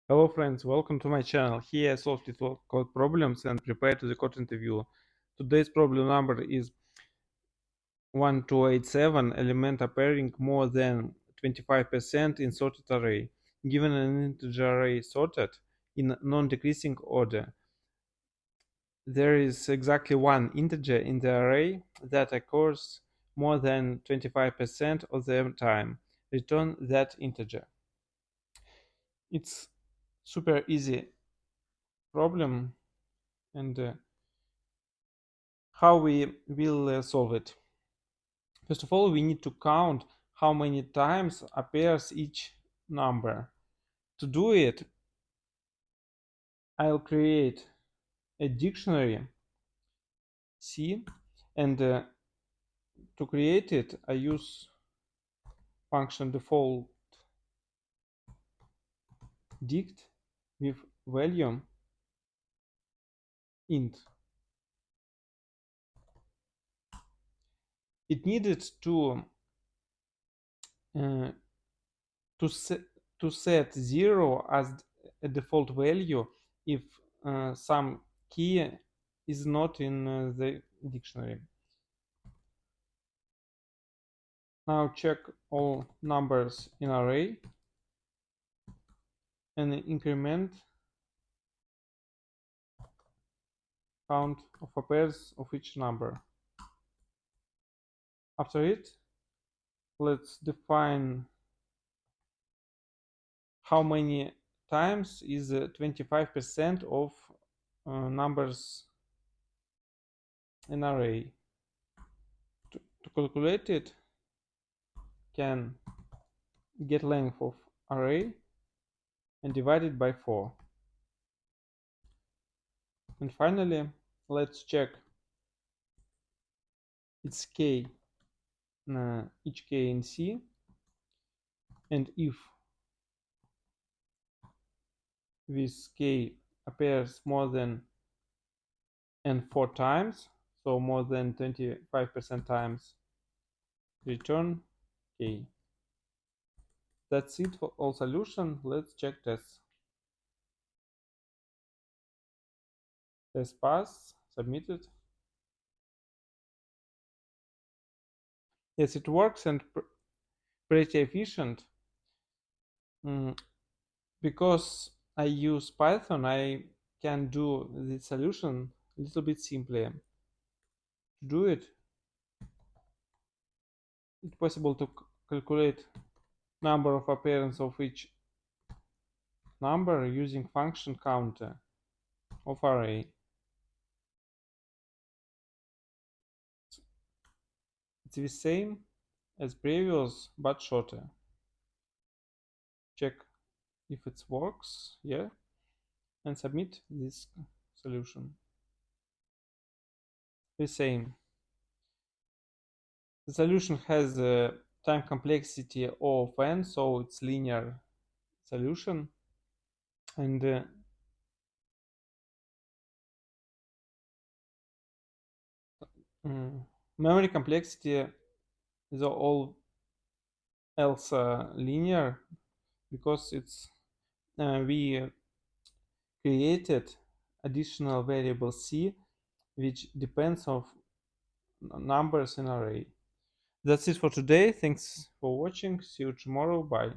Hello friends, welcome to my channel. Here I solve LeetCode problems and prepare to the code interview. Today's problem number is 1287, element appearing more than 25% in sorted array. Given an integer array sorted in non-decreasing order, there is exactly one integer in the array that occurs more than 25% of the time. Return that integer. It's super easy problem, and how we will solve it. First of all, we need to count how many times appears each number. To do it, I'll create a dictionary C, and to create it, I use function default dict with value int. It needed uh, to set to set 0 as a default value if some key is not in the dictionary. Now check all numbers in array and increment count of pairs of each number. After it, let's define how many times is 25% of numbers in array. To calculate it, can get length of array and divide it by 4. And finally, let's check its k, each k in C, and if this k appears more than and 4 times, so more than 25% times, return k. That's it for all solution. Let's check tests. Test pass, submitted. Yes, it works and pretty efficient. Because I use Python, I can do the solution a little bit simpler. To do it, it's possible to calculate number of appearance of each number using function counter of array. It's the same as previous but shorter. Check if it works, yeah, and submit this solution. The same. The solution has a time complexity of n, so it's linear solution, and memory complexity is all else linear, because it's we created additional variable c which depends on numbers in array. That's it for today. Thanks for watching. See you tomorrow. Bye.